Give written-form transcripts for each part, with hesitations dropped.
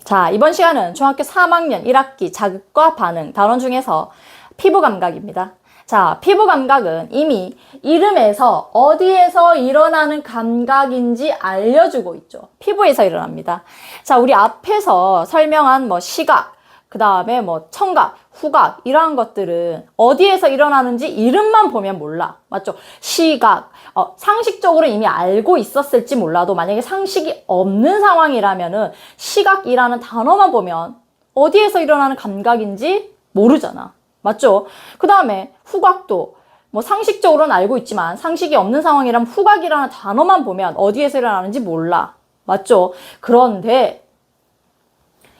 자, 이번 시간은 중학교 3학년 1학기 자극과 반응 단원 중에서 피부 감각입니다. 자, 피부 감각은 이미 이름에서 어디에서 일어나는 감각인지 알려주고 있죠. 피부에서 일어납니다. 자, 우리 앞에서 설명한 시각, 그 다음에 청각, 후각 이러한 것들은 어디에서 일어나는지 이름만 보면 몰라. 맞죠? 시각, 상식적으로 이미 알고 있었을지 몰라도 만약에 상식이 없는 상황이라면은 시각이라는 단어만 보면 어디에서 일어나는 감각인지 모르잖아. 맞죠? 그 다음에 후각도 상식적으로는 알고 있지만 상식이 없는 상황이라면 후각이라는 단어만 보면 어디에서 일어나는지 몰라. 맞죠? 그런데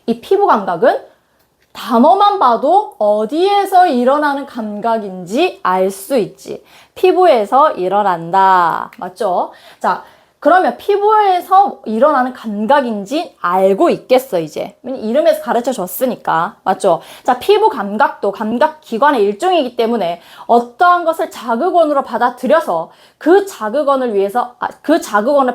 이 피부 감각은 단어만 봐도 어디에서 일어나는 감각인지 알 수 있지. 피부에서 일어난다. 맞죠? 자, 그러면 피부에서 일어나는 감각인지 알고 있겠어, 이제. 이름에서 가르쳐 줬으니까. 맞죠? 자, 피부 감각도 감각기관의 일종이기 때문에 어떠한 것을 자극원으로 받아들여서 그 자극원을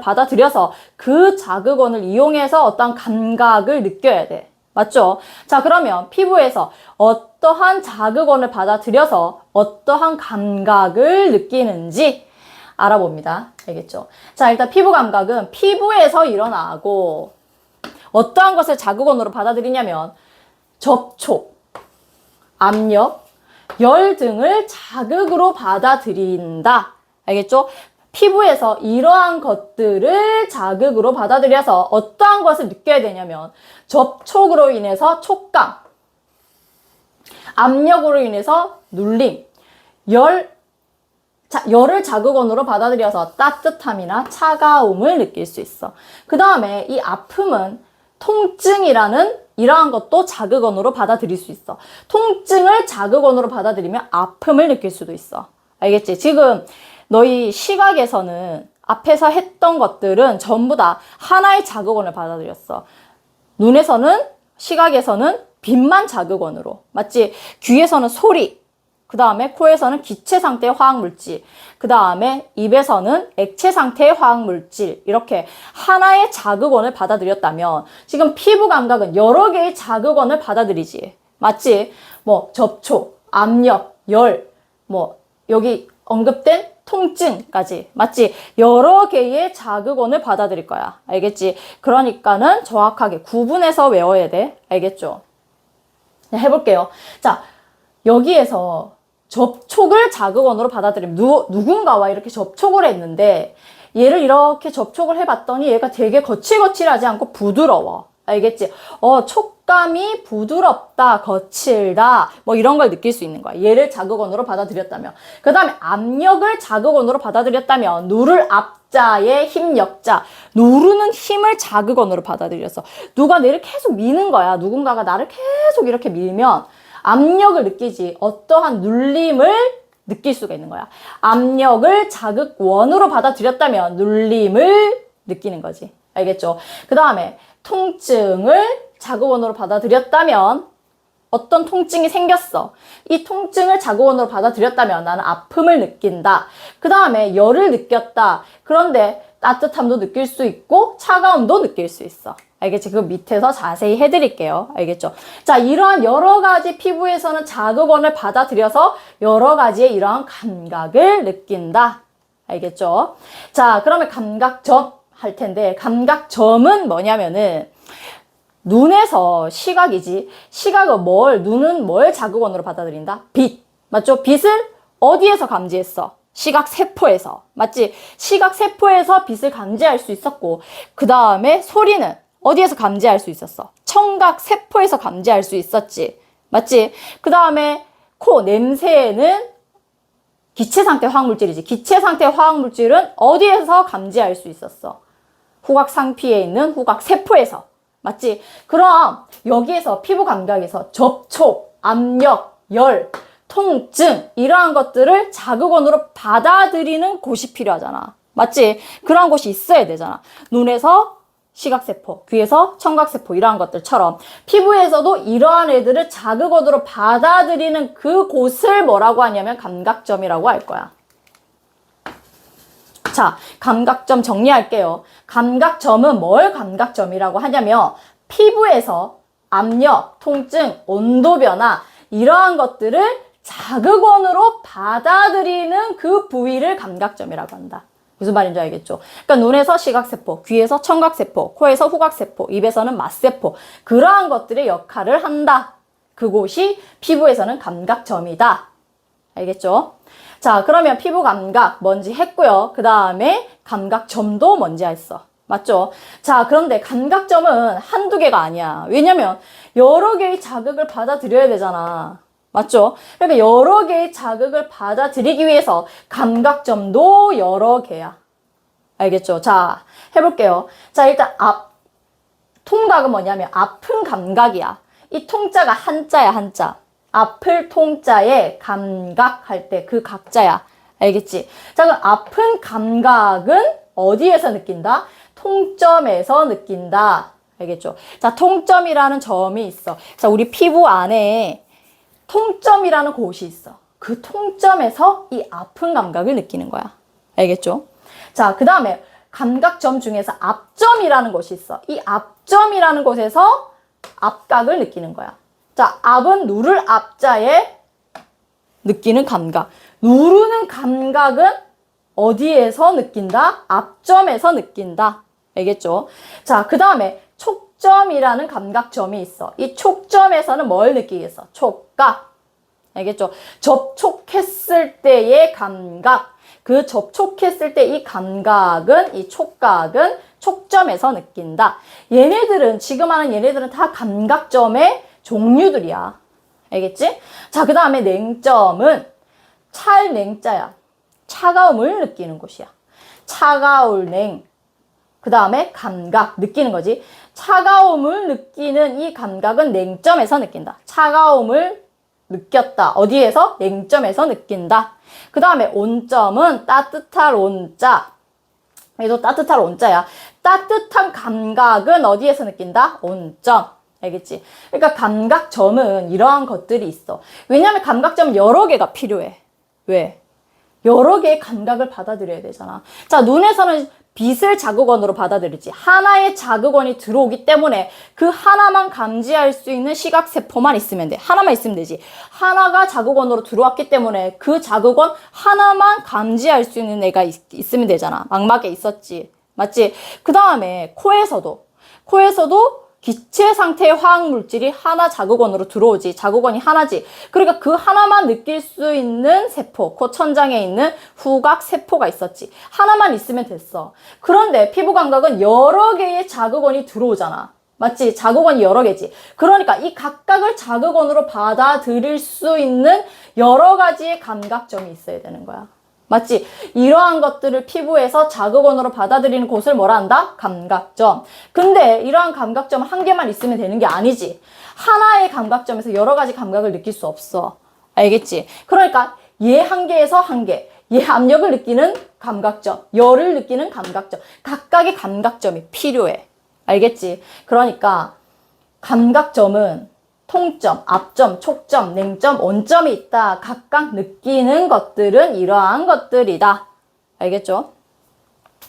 받아들여서 그 자극원을 이용해서 어떠한 감각을 느껴야 돼. 맞죠? 자, 그러면 피부에서 어떠한 자극원을 받아들여서 어떠한 감각을 느끼는지 알아봅니다. 알겠죠? 자, 일단 피부 감각은 피부에서 일어나고 어떠한 것을 자극원으로 받아들이냐면 접촉, 압력, 열 등을 자극으로 받아들인다. 알겠죠? 피부에서 이러한 것들을 자극으로 받아들여서 어떠한 것을 느껴야 되냐면 접촉으로 인해서 촉감, 압력으로 인해서 눌림, 열을 자극원으로 받아들여서 따뜻함이나 차가움을 느낄 수 있어. 그 다음에 이 아픔은 통증이라는 이러한 것도 자극원으로 받아들일 수 있어. 통증을 자극원으로 받아들이면 아픔을 느낄 수도 있어. 알겠지? 지금 너희 시각에서는 앞에서 했던 것들은 전부 다 하나의 자극원을 받아들였어. 눈에서는, 시각에서는 빛만 자극원으로. 맞지? 귀에서는 소리. 그 다음에 코에서는 기체 상태의 화학물질. 그 다음에 입에서는 액체 상태의 화학물질. 이렇게 하나의 자극원을 받아들였다면 지금 피부 감각은 여러 개의 자극원을 받아들이지. 맞지? 접촉, 압력, 열, 여기 언급된 통증까지. 맞지? 여러 개의 자극원을 받아들일 거야. 알겠지? 그러니까는 정확하게 구분해서 외워야 돼. 알겠죠? 해볼게요. 자, 여기에서 접촉을 자극원으로 받아들이면 누군가와 이렇게 접촉을 했는데 얘를 이렇게 접촉을 해봤더니 얘가 되게 거칠거칠하지 않고 부드러워. 알겠지? 촉감이 부드럽다, 거칠다, 이런 걸 느낄 수 있는 거야. 얘를 자극원으로 받아들였다면. 그 다음에 압력을 자극원으로 받아들였다면 누를 압자의 힘 역자. 누르는 힘을 자극원으로 받아들였어. 누가 얘를 계속 미는 거야. 누군가가 나를 계속 이렇게 밀면 압력을 느끼지. 어떠한 눌림을 느낄 수가 있는 거야. 압력을 자극원으로 받아들였다면 눌림을 느끼는 거지. 알겠죠? 그 다음에 통증을 자극원으로 받아들였다면 어떤 통증이 생겼어. 이 통증을 자극원으로 받아들였다면 나는 아픔을 느낀다. 그 다음에 열을 느꼈다. 그런데 따뜻함도 느낄 수 있고 차가움도 느낄 수 있어. 알겠지? 그 밑에서 자세히 해드릴게요. 알겠죠? 자, 이러한 여러 가지 피부에서는 자극원을 받아들여서 여러 가지의 이러한 감각을 느낀다. 알겠죠? 자, 그러면 감각점 할 텐데 감각점은 뭐냐면은 눈에서 시각이지. 시각은 눈은 뭘 자극원으로 받아들인다? 빛. 맞죠? 빛을 어디에서 감지했어? 시각세포에서. 맞지? 시각세포에서 빛을 감지할 수 있었고 그 다음에 소리는 어디에서 감지할 수 있었어? 청각세포에서 감지할 수 있었지. 맞지? 그 다음에 코, 냄새는 기체상태 화학물질이지. 기체상태 화학물질은 어디에서 감지할 수 있었어? 후각상피에 있는 후각세포에서. 맞지? 그럼 여기에서 피부 감각에서 접촉, 압력, 열, 통증 이러한 것들을 자극원으로 받아들이는 곳이 필요하잖아. 맞지? 그러한 곳이 있어야 되잖아. 눈에서 시각세포, 귀에서 청각세포 이러한 것들처럼 피부에서도 이러한 애들을 자극원으로 받아들이는 그 곳을 뭐라고 하냐면 감각점이라고 할 거야. 자, 감각점 정리할게요. 감각점은 뭘 감각점이라고 하냐면 피부에서 압력, 통증, 온도 변화 이러한 것들을 자극원으로 받아들이는 그 부위를 감각점이라고 한다. 무슨 말인지 알겠죠? 그러니까 눈에서 시각세포, 귀에서 청각세포, 코에서 후각세포, 입에서는 맛세포 그러한 것들의 역할을 한다. 그곳이 피부에서는 감각점이다. 알겠죠? 자, 그러면 피부 감각 뭔지 했고요. 그 다음에 감각점도 뭔지 했어. 맞죠? 자, 그런데 감각점은 한두 개가 아니야. 왜냐면 여러 개의 자극을 받아들여야 되잖아. 맞죠? 그러니까 여러 개의 자극을 받아들이기 위해서 감각점도 여러 개야. 알겠죠? 자, 해볼게요. 자, 일단 통각은 뭐냐면 아픈 감각이야. 이 통자가 한자야, 한자. 아플 통자에 감각할 때 그 각자야. 알겠지? 자, 그럼 아픈 감각은 어디에서 느낀다? 통점에서 느낀다. 알겠죠? 자, 통점이라는 점이 있어. 자, 우리 피부 안에 통점이라는 곳이 있어. 그 통점에서 이 아픈 감각을 느끼는 거야. 알겠죠? 자, 그 다음에 감각점 중에서 앞점이라는 곳이 있어. 이 앞점이라는 곳에서 압각을 느끼는 거야. 자, 압은 누를 앞자에 느끼는 감각. 누르는 감각은 어디에서 느낀다? 앞점에서 느낀다. 알겠죠? 자, 그 다음에 촉점이라는 감각점이 있어. 이 촉점에서는 뭘 느끼겠어? 촉각. 알겠죠? 접촉했을 때의 감각. 그 접촉했을 때 이 감각은, 이 촉각은 촉점에서 느낀다. 얘네들은, 지금 하는 얘네들은 다 감각점의 종류들이야. 알겠지? 자, 그 다음에 냉점은 찰냉자야. 차가움을 느끼는 곳이야. 차가울 냉. 그 다음에 감각, 느끼는 거지. 차가움을 느끼는 이 감각은 냉점에서 느낀다. 차가움을 느꼈다. 어디에서? 냉점에서 느낀다. 그 다음에 온점은 따뜻할 온자. 얘도 따뜻할 온자야. 따뜻한 감각은 어디에서 느낀다? 온점. 알겠지? 그러니까 감각점은 이러한 것들이 있어. 왜냐하면 감각점은 여러 개가 필요해. 왜? 여러 개의 감각을 받아들여야 되잖아. 자, 눈에서는 빛을 자극원으로 받아들이지. 하나의 자극원이 들어오기 때문에 그 하나만 감지할 수 있는 시각세포만 있으면 돼. 하나만 있으면 되지. 하나가 자극원으로 들어왔기 때문에 그 자극원 하나만 감지할 수 있는 애가 있으면 되잖아. 망막에 있었지. 맞지? 그 다음에 코에서도 기체 상태의 화학물질이 하나 자극원으로 들어오지. 자극원이 하나지. 그러니까 그 하나만 느낄 수 있는 세포, 코 천장에 있는 후각세포가 있었지. 하나만 있으면 됐어. 그런데 피부 감각은 여러 개의 자극원이 들어오잖아. 맞지? 자극원이 여러 개지. 그러니까 이 각각을 자극원으로 받아들일 수 있는 여러 가지의 감각점이 있어야 되는 거야. 맞지? 이러한 것들을 피부에서 자극원으로 받아들이는 곳을 뭐라 한다? 감각점. 근데 이러한 감각점 한 개만 있으면 되는 게 아니지. 하나의 감각점에서 여러 가지 감각을 느낄 수 없어. 알겠지? 그러니까 얘 한 개에서 한 개. 얘 압력을 느끼는 감각점. 열을 느끼는 감각점. 각각의 감각점이 필요해. 알겠지? 그러니까 감각점은 통점, 앞점, 촉점, 냉점, 온점이 있다. 각각 느끼는 것들은 이러한 것들이다. 알겠죠?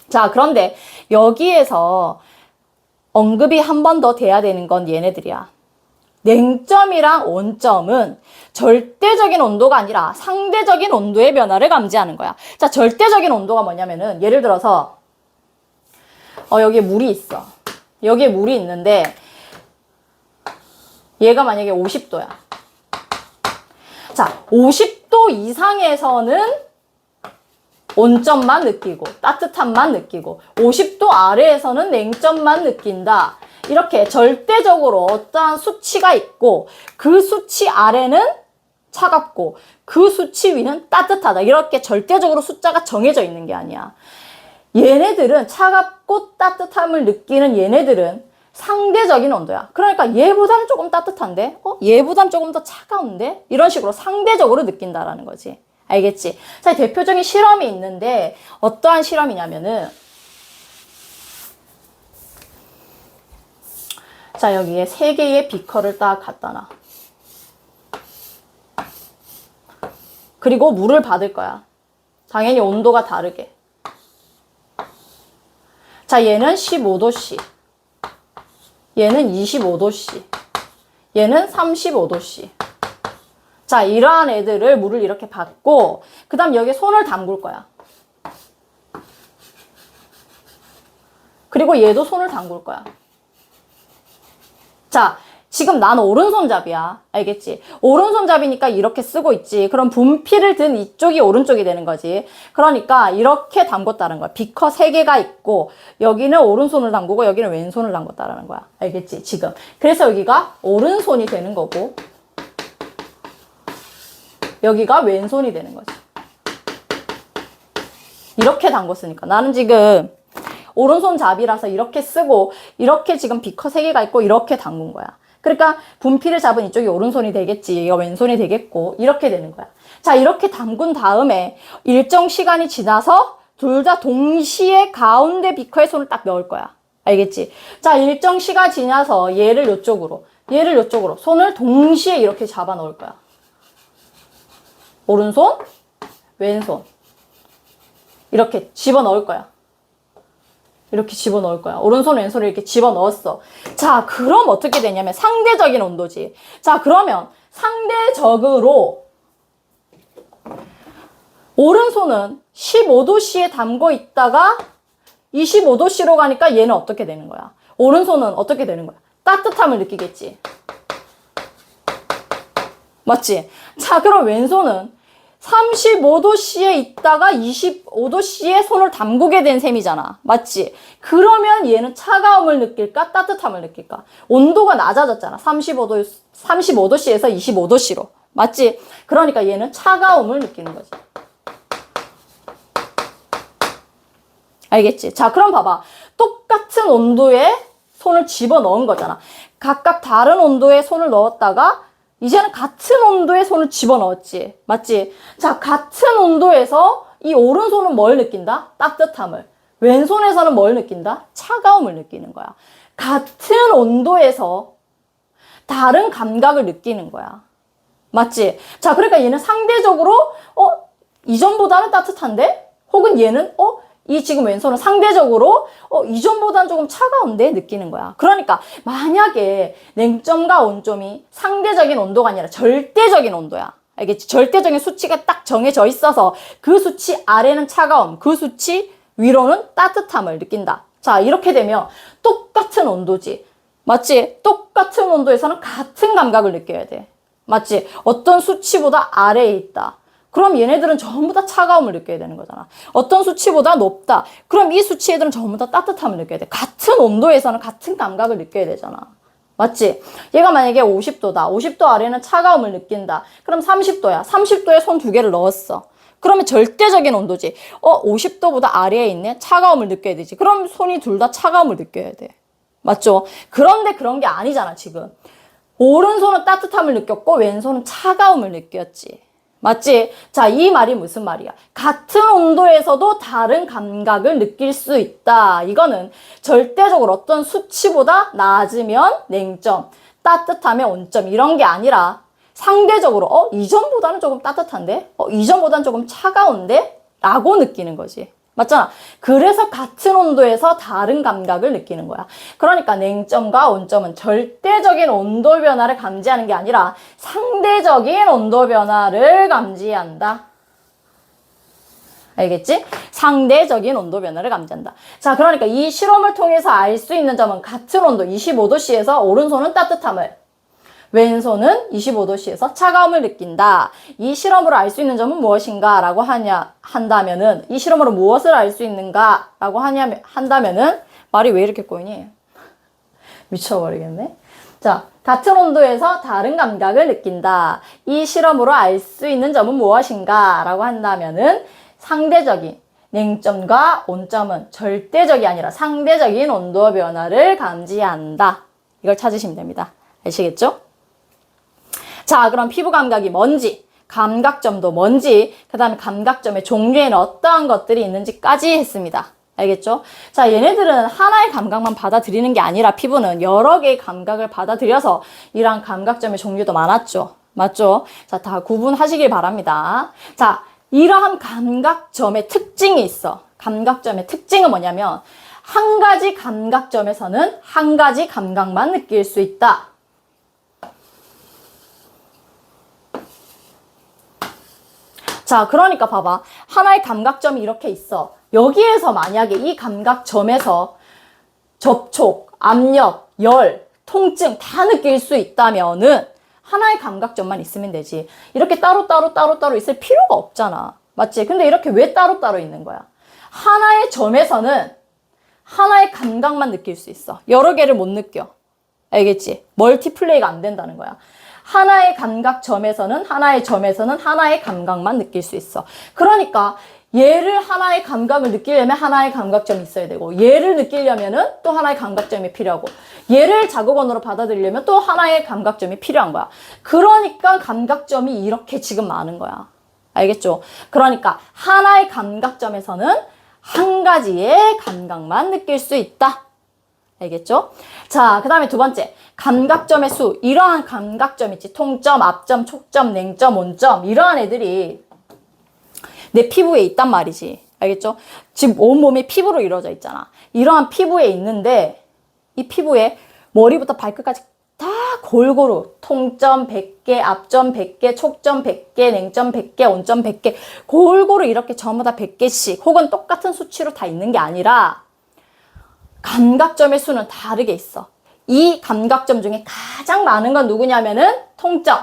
자, 그런데 여기에서 언급이 한 번 더 돼야 되는 건 얘네들이야. 냉점이랑 온점은 절대적인 온도가 아니라 상대적인 온도의 변화를 감지하는 거야. 자, 절대적인 온도가 뭐냐면은 예를 들어서 여기에 물이 있어. 여기에 물이 있는데 얘가 만약에 50도야. 자, 50도 이상에서는 온점만 느끼고 따뜻함만 느끼고 50도 아래에서는 냉점만 느낀다. 이렇게 절대적으로 어떠한 수치가 있고 그 수치 아래는 차갑고 그 수치 위는 따뜻하다. 이렇게 절대적으로 숫자가 정해져 있는 게 아니야. 얘네들은 차갑고 따뜻함을 느끼는 얘네들은 상대적인 온도야. 그러니까 얘보다는 조금 따뜻한데? 얘보다는 조금 더 차가운데? 이런 식으로 상대적으로 느낀다라는 거지. 알겠지? 자, 대표적인 실험이 있는데 어떠한 실험이냐면은 자, 여기에 3개의 비커를 딱 갖다 놔. 그리고 물을 받을 거야. 당연히 온도가 다르게. 자, 얘는 15도씨. 얘는 25도씨, 얘는 35도씨. 자, 이러한 애들을 물을 이렇게 받고 그 다음 여기에 손을 담글 거야. 그리고 얘도 손을 담글 거야. 자, 지금 난 오른손잡이야. 알겠지? 오른손잡이니까 이렇게 쓰고 있지. 그럼 분필을 든 이쪽이 오른쪽이 되는 거지. 그러니까 이렇게 담궜다는 거야. 비커 3개가 있고 여기는 오른손을 담그고 여기는 왼손을 담궜다는 거야. 알겠지? 지금. 그래서 여기가 오른손이 되는 거고 여기가 왼손이 되는 거지. 이렇게 담궜으니까. 나는 지금 오른손잡이라서 이렇게 쓰고 이렇게 지금 비커 3개가 있고 이렇게 담근 거야. 그러니까 분필을 잡은 이쪽이 오른손이 되겠지. 이거 왼손이 되겠고 이렇게 되는 거야. 자, 이렇게 담근 다음에 일정 시간이 지나서 둘 다 동시에 가운데 비커에 손을 딱 넣을 거야. 알겠지? 자, 일정 시간 지나서 얘를 이쪽으로 손을 동시에 이렇게 잡아 넣을 거야. 오른손, 왼손 이렇게 집어 넣을 거야. 이렇게 집어넣을 거야. 오른손, 왼손을 이렇게 집어넣었어. 자, 그럼 어떻게 되냐면 상대적인 온도지. 자, 그러면 상대적으로 오른손은 15도씨에 담궈 있다가 25도씨로 가니까 얘는 어떻게 되는 거야? 오른손은 어떻게 되는 거야? 따뜻함을 느끼겠지. 맞지? 자, 그럼 왼손은 35도씨에 있다가 25도씨에 손을 담그게 된 셈이잖아. 맞지? 그러면 얘는 차가움을 느낄까? 따뜻함을 느낄까? 온도가 낮아졌잖아. 35도씨에서 25도씨로. 맞지? 그러니까 얘는 차가움을 느끼는 거지. 알겠지? 자, 그럼 봐봐. 똑같은 온도에 손을 집어넣은 거잖아. 각각 다른 온도에 손을 넣었다가 이제는 같은 온도에 손을 집어넣었지. 맞지? 자, 같은 온도에서 이 오른손은 뭘 느낀다? 따뜻함을. 왼손에서는 뭘 느낀다? 차가움을 느끼는 거야. 같은 온도에서 다른 감각을 느끼는 거야. 맞지? 자, 그러니까 얘는 상대적으로 이전보다는 따뜻한데? 혹은 얘는 이 지금 왼손은 상대적으로 이전보다는 조금 차가운데 느끼는 거야. 그러니까 만약에 냉점과 온점이 상대적인 온도가 아니라 절대적인 온도야. 알겠지? 절대적인 수치가 딱 정해져 있어서 그 수치 아래는 차가움, 그 수치 위로는 따뜻함을 느낀다. 자, 이렇게 되면 똑같은 온도지. 맞지? 똑같은 온도에서는 같은 감각을 느껴야 돼. 맞지? 어떤 수치보다 아래에 있다. 그럼 얘네들은 전부 다 차가움을 느껴야 되는 거잖아. 어떤 수치보다 높다. 그럼 이 수치 애들은 전부 다 따뜻함을 느껴야 돼. 같은 온도에서는 같은 감각을 느껴야 되잖아. 맞지? 얘가 만약에 50도다. 50도 아래는 차가움을 느낀다. 그럼 30도야. 30도에 손 2개를 넣었어. 그러면 절대적인 온도지. 50도보다 아래에 있네? 차가움을 느껴야 되지. 그럼 손이 둘 다 차가움을 느껴야 돼. 맞죠? 그런데 그런 게 아니잖아, 지금. 오른손은 따뜻함을 느꼈고 왼손은 차가움을 느꼈지. 맞지? 자, 이 말이 무슨 말이야? 같은 온도에서도 다른 감각을 느낄 수 있다. 이거는 절대적으로 어떤 수치보다 낮으면 냉점, 따뜻하면 온점 이런 게 아니라 상대적으로 이전보다는 조금 따뜻한데? 이전보다는 조금 차가운데? 라고 느끼는 거지. 맞잖아. 그래서 같은 온도에서 다른 감각을 느끼는 거야. 그러니까 냉점과 온점은 절대적인 온도 변화를 감지하는 게 아니라 상대적인 온도 변화를 감지한다. 알겠지? 상대적인 온도 변화를 감지한다. 자, 그러니까 이 실험을 통해서 알 수 있는 점은 같은 온도 25도씨에서 오른손은 따뜻함을, 왼손은 25도씨에서 차가움을 느낀다. 이 실험으로 알 수 있는 점은 무엇인가? 라고 한다면은, 이 실험으로 무엇을 알 수 있는가? 라고 한다면은, 말이 왜 이렇게 꼬이니? 미쳐버리겠네. 자, 같은 온도에서 다른 감각을 느낀다. 이 실험으로 알 수 있는 점은 무엇인가? 라고 한다면은, 상대적인 냉점과 온점은 절대적이 아니라 상대적인 온도 변화를 감지한다. 이걸 찾으시면 됩니다. 아시겠죠? 자, 그럼 피부 감각이 뭔지, 감각점도 뭔지, 그 다음에 감각점의 종류에는 어떠한 것들이 있는지까지 했습니다. 알겠죠? 자, 얘네들은 하나의 감각만 받아들이는 게 아니라 피부는 여러 개의 감각을 받아들여서 이러한 감각점의 종류도 많았죠. 맞죠? 자, 다 구분하시길 바랍니다. 자, 이러한 감각점의 특징이 있어. 감각점의 특징은 뭐냐면 한 가지 감각점에서는 한 가지 감각만 느낄 수 있다. 자, 그러니까 봐봐. 하나의 감각점이 이렇게 있어. 여기에서 만약에 이 감각점에서 접촉, 압력, 열, 통증 다 느낄 수 있다면은 하나의 감각점만 있으면 되지. 이렇게 따로 있을 필요가 없잖아. 맞지? 근데 이렇게 왜 따로따로 있는 거야? 하나의 점에서는 하나의 감각만 느낄 수 있어. 여러 개를 못 느껴. 알겠지? 멀티플레이가 안 된다는 거야. 하나의 감각점에서는 하나의 점에서는 하나의 감각만 느낄 수 있어. 그러니까 얘를 하나의 감각을 느끼려면 하나의 감각점이 있어야 되고, 얘를 느끼려면은 또 하나의 감각점이 필요하고, 얘를 자극원으로 받아들이려면 또 하나의 감각점이 필요한 거야. 그러니까 감각점이 이렇게 지금 많은 거야. 알겠죠? 그러니까 하나의 감각점에서는 한 가지의 감각만 느낄 수 있다. 알겠죠? 자, 그 다음에 두 번째. 감각점의 수. 이러한 감각점 있지. 통점, 압점, 촉점, 냉점, 온점. 이러한 애들이 내 피부에 있단 말이지. 알겠죠? 지금 온몸이 피부로 이루어져 있잖아. 이러한 피부에 있는데 이 피부에 머리부터 발끝까지 다 골고루 통점 100개, 압점 100개, 촉점 100개, 냉점 100개, 온점 100개 골고루 이렇게 전부 다 100개씩 혹은 똑같은 수치로 다 있는 게 아니라 감각점의 수는 다르게 있어. 이 감각점 중에 가장 많은 건 누구냐면은 통점,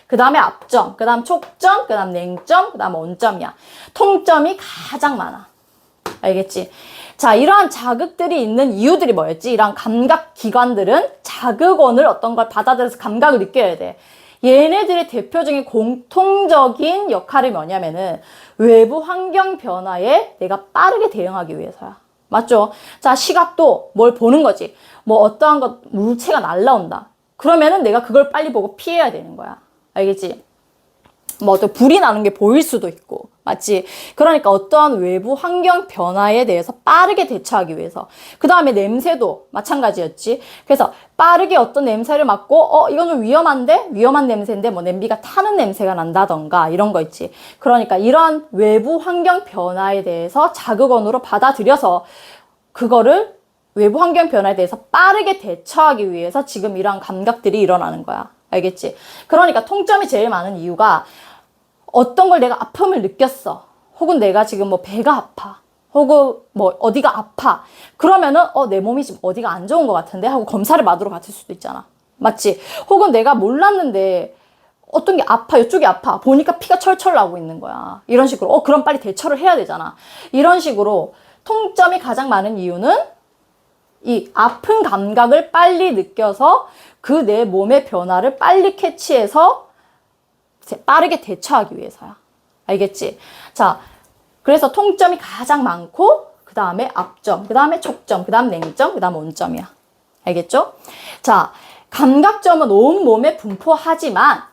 그 다음에 압점, 그 다음 촉점, 그 다음 냉점, 그 다음 온점이야. 통점이 가장 많아. 알겠지? 자, 이러한 자극들이 있는 이유들이 뭐였지? 이러한 감각기관들은 자극원을 어떤 걸 받아들여서 감각을 느껴야 돼. 얘네들의 대표적인 공통적인 역할이 뭐냐면은 외부 환경 변화에 내가 빠르게 대응하기 위해서야. 맞죠? 자, 시각도 뭘 보는 거지. 뭐 어떠한 것, 물체가 날라온다. 그러면은 내가 그걸 빨리 보고 피해야 되는 거야. 알겠지? 뭐 어떤 불이 나는 게 보일 수도 있고. 맞지? 그러니까 어떠한 외부 환경 변화에 대해서 빠르게 대처하기 위해서. 그 다음에 냄새도 마찬가지였지. 그래서 빠르게 어떤 냄새를 맡고 이건 좀 위험한데? 위험한 냄새인데 뭐 냄비가 타는 냄새가 난다던가 이런 거 있지. 그러니까 이러한 외부 환경 변화에 대해서 자극원으로 받아들여서 그거를 외부 환경 변화에 대해서 빠르게 대처하기 위해서 지금 이러한 감각들이 일어나는 거야. 알겠지? 그러니까 통점이 제일 많은 이유가 어떤 걸 내가 아픔을 느꼈어. 혹은 내가 지금 뭐 배가 아파. 혹은 뭐 어디가 아파. 그러면은 내 몸이 지금 어디가 안 좋은 것 같은데 하고 검사를 받으러 갔을 수도 있잖아. 맞지? 혹은 내가 몰랐는데 어떤 게 아파. 이쪽이 아파. 보니까 피가 철철 나고 있는 거야. 이런 식으로 그럼 빨리 대처를 해야 되잖아. 이런 식으로 통점이 가장 많은 이유는 이 아픈 감각을 빨리 느껴서 그 내 몸의 변화를 빨리 캐치해서 빠르게 대처하기 위해서야. 알겠지? 자, 그래서 통점이 가장 많고 그 다음에 압점, 그 다음에 촉점, 그 다음 냉점, 그 다음 온점이야. 알겠죠? 자, 감각점은 온몸에 분포하지만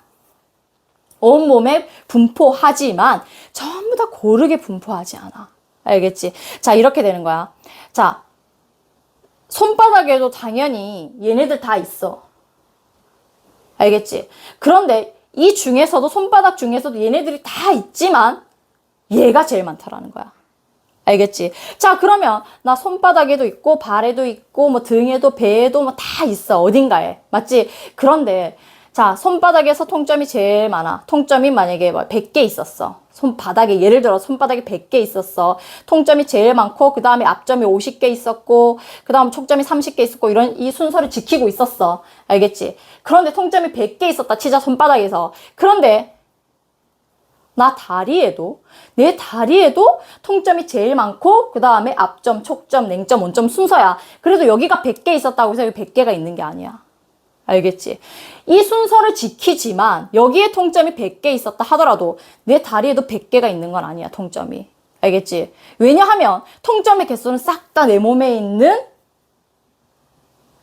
전부 다 고르게 분포하지 않아. 알겠지? 자, 이렇게 되는 거야. 자, 손바닥에도 당연히 얘네들 다 있어. 알겠지? 그런데 이 중에서도 손바닥 중에서도 얘네들이 다 있지만 얘가 제일 많다라는 거야. 알겠지? 자, 그러면 나 손바닥에도 있고 발에도 있고 뭐 등에도 배에도 뭐 다 있어. 어딘가에. 맞지? 그런데 자, 손바닥에서 통점이 제일 많아. 통점이 만약에 뭐 100개 있었어. 손바닥에 예를 들어 손바닥에 100개 있었어. 통점이 제일 많고 그 다음에 압점이 50개 있었고 그 다음 촉점이 30개 있었고 이런 이 순서를 지키고 있었어. 알겠지? 그런데 통점이 100개 있었다 치자 손바닥에서. 그런데 내 다리에도 통점이 제일 많고 그 다음에 압점, 촉점, 냉점, 온점 순서야. 그래도 여기가 100개 있었다고 해서 여기 100개가 있는 게 아니야. 알겠지? 이 순서를 지키지만 여기에 통점이 100개 있었다 하더라도 내 다리에도 100개가 있는 건 아니야, 통점이. 알겠지? 왜냐하면 통점의 개수는 싹 다 내 몸에 있는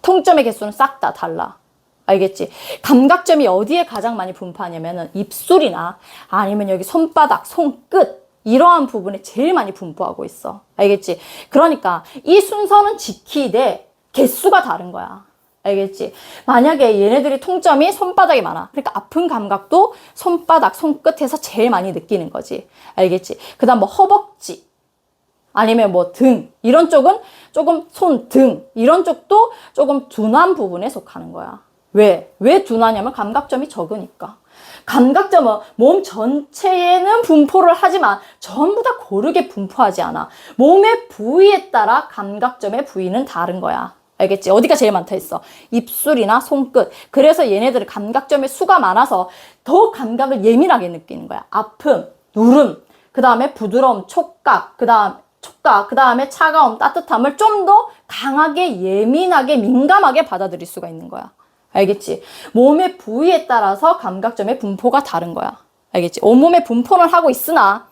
통점의 개수는 싹 다 달라. 알겠지? 감각점이 어디에 가장 많이 분포하냐면은 입술이나 아니면 여기 손바닥, 손끝 이러한 부분에 제일 많이 분포하고 있어. 알겠지? 그러니까 이 순서는 지키되 개수가 다른 거야. 알겠지? 만약에 얘네들이 통점이 손바닥에 많아. 그러니까 아픈 감각도 손바닥, 손끝에서 제일 많이 느끼는 거지. 알겠지? 그 다음 뭐 허벅지, 아니면 뭐 등, 이런 쪽은 조금 손, 등, 이런 쪽도 조금 둔한 부분에 속하는 거야. 왜 둔하냐면 감각점이 적으니까. 감각점은 몸 전체에는 분포를 하지만 전부 다 고르게 분포하지 않아. 몸의 부위에 따라 감각점의 부위는 다른 거야. 알겠지? 어디가 제일 많다 했어? 입술이나 손끝. 그래서 얘네들은 감각점의 수가 많아서 더 감각을 예민하게 느끼는 거야. 아픔, 누름, 그 다음에 부드러움, 촉각, 그 다음에 차가움, 따뜻함을 좀 더 강하게, 예민하게, 민감하게 받아들일 수가 있는 거야. 알겠지? 몸의 부위에 따라서 감각점의 분포가 다른 거야. 알겠지? 온몸의 분포는 하고 있으나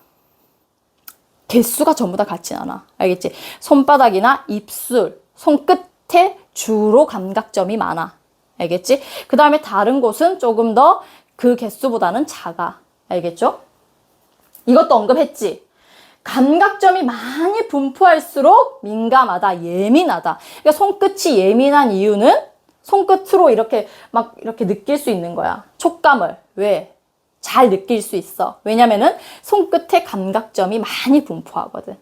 개수가 전부 다 같진 않아. 알겠지? 손바닥이나 입술, 손끝에 주로 감각점이 많아. 알겠지? 그 다음에 다른 곳은 조금 더 그 개수보다는 작아. 알겠죠? 이것도 언급했지? 감각점이 많이 분포할수록 민감하다, 예민하다. 그러니까 손끝이 예민한 이유는 손끝으로 이렇게 느낄 수 있는 거야. 촉감을. 왜? 잘 느낄 수 있어. 왜냐면은 손끝에 감각점이 많이 분포하거든.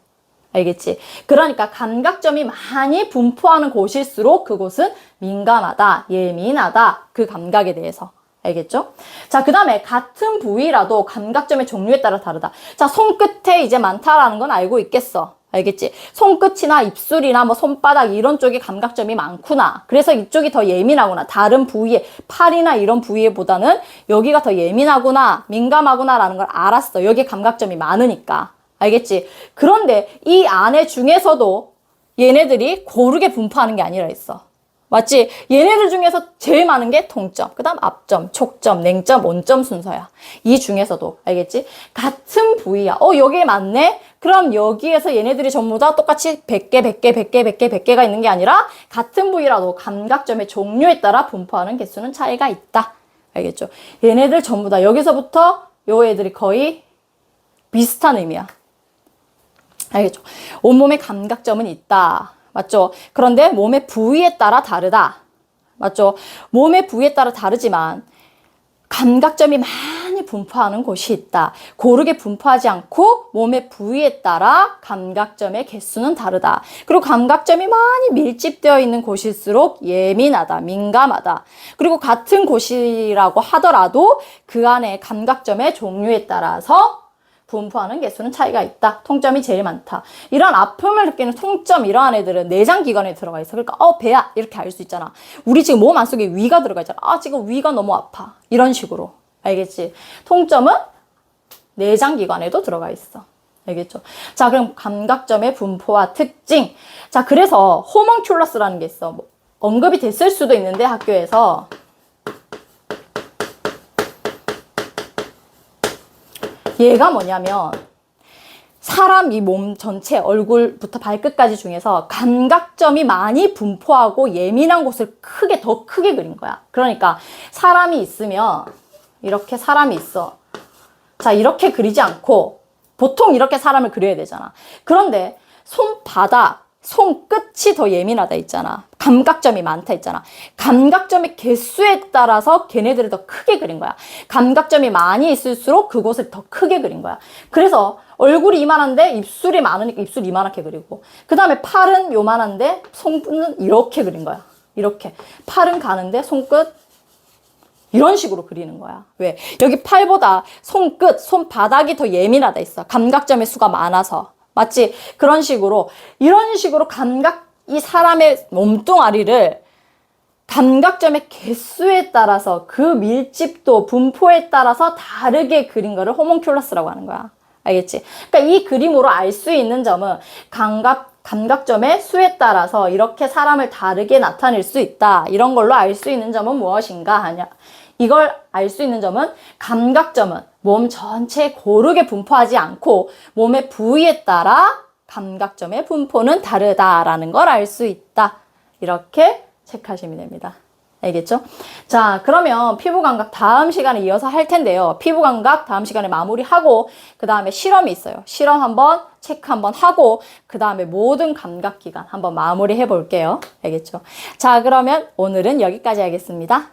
알겠지? 그러니까 감각점이 많이 분포하는 곳일수록 그곳은 민감하다, 예민하다. 그 감각에 대해서. 알겠죠? 자, 그 다음에 같은 부위라도 감각점의 종류에 따라 다르다. 자, 손끝에 이제 많다라는 건 알고 있겠어. 알겠지? 손끝이나 입술이나 뭐 손바닥 이런 쪽에 감각점이 많구나. 그래서 이쪽이 더 예민하구나. 다른 부위에, 팔이나 이런 부위보다는 여기가 더 예민하구나, 민감하구나라는 걸 알았어. 여기에 감각점이 많으니까. 알겠지? 그런데 이 안에 중에서도 얘네들이 고르게 분포하는 게 아니라 있어. 맞지? 얘네들 중에서 제일 많은 게 통점, 그 다음 앞점, 촉점, 냉점, 온점 순서야. 이 중에서도. 알겠지? 같은 부위야. 여기에 많네? 그럼 여기에서 얘네들이 전부 다 똑같이 100개, 100개, 100개, 100개, 100개가 있는 게 아니라 같은 부위라도 감각점의 종류에 따라 분포하는 개수는 차이가 있다. 알겠죠? 얘네들 전부 다 여기서부터 요 애들이 거의 비슷한 의미야. 알겠죠? 온몸에 감각점은 있다. 맞죠? 그런데 몸의 부위에 따라 다르다. 맞죠? 몸의 부위에 따라 다르지만 감각점이 많이 분포하는 곳이 있다. 고르게 분포하지 않고 몸의 부위에 따라 감각점의 개수는 다르다. 그리고 감각점이 많이 밀집되어 있는 곳일수록 예민하다, 민감하다. 그리고 같은 곳이라고 하더라도 그 안에 감각점의 종류에 따라서 분포하는 개수는 차이가 있다. 통점이 제일 많다. 이런 아픔을 느끼는 통점, 이러한 애들은 내장기관에 들어가 있어. 그러니까 배야 이렇게 알 수 있잖아. 우리 지금 몸 안속에 위가 들어가 있잖아. 지금 위가 너무 아파. 이런 식으로. 알겠지? 통점은 내장기관에도 들어가 있어. 알겠죠? 자, 그럼 감각점의 분포와 특징. 자, 그래서 호문큘러스라는 게 있어. 언급이 됐을 수도 있는데 학교에서 얘가 뭐냐면 사람 이 몸 전체 얼굴부터 발끝까지 중에서 감각점이 많이 분포하고 예민한 곳을 더 크게 그린 거야. 그러니까 사람이 있으면 이렇게 사람이 있어. 자, 이렇게 그리지 않고 보통 이렇게 사람을 그려야 되잖아. 그런데 손바닥, 손끝이 더 예민하다 있잖아. 감각점이 많다 있잖아. 감각점의 개수에 따라서 걔네들을 더 크게 그린 거야. 감각점이 많이 있을수록 그곳을 더 크게 그린 거야. 그래서 얼굴이 이만한데 입술이 많으니까 입술 이만하게 그리고, 그 다음에 팔은 요만한데 손끝은 이렇게 그린 거야. 이렇게. 팔은 가는데 손끝 이런 식으로 그리는 거야. 왜? 여기 팔보다 손끝, 손바닥이 더 예민하다 있어. 감각점의 수가 많아서. 맞지? 그런 식으로, 이런 식으로 이 사람의 몸뚱아리를 감각점의 개수에 따라서 그 밀집도, 분포에 따라서 다르게 그린 거를 호문큘러스라고 하는 거야. 알겠지? 그러니까 이 그림으로 알 수 있는 점은 감각점의 수에 따라서 이렇게 사람을 다르게 나타낼 수 있다. 이런 걸로 알 수 있는 점은 무엇인가 하냐? 이걸 알 수 있는 점은 감각점은 몸 전체에 고르게 분포하지 않고 몸의 부위에 따라 감각점의 분포는 다르다라는 걸 알 수 있다. 이렇게 체크하시면 됩니다. 알겠죠? 자, 그러면 피부감각 다음 시간에 이어서 할 텐데요. 피부감각 다음 시간에 마무리하고 그 다음에 실험이 있어요. 실험 한번 체크 한번 하고 그 다음에 모든 감각기관 한번 마무리해 볼게요. 알겠죠? 자, 그러면 오늘은 여기까지 하겠습니다.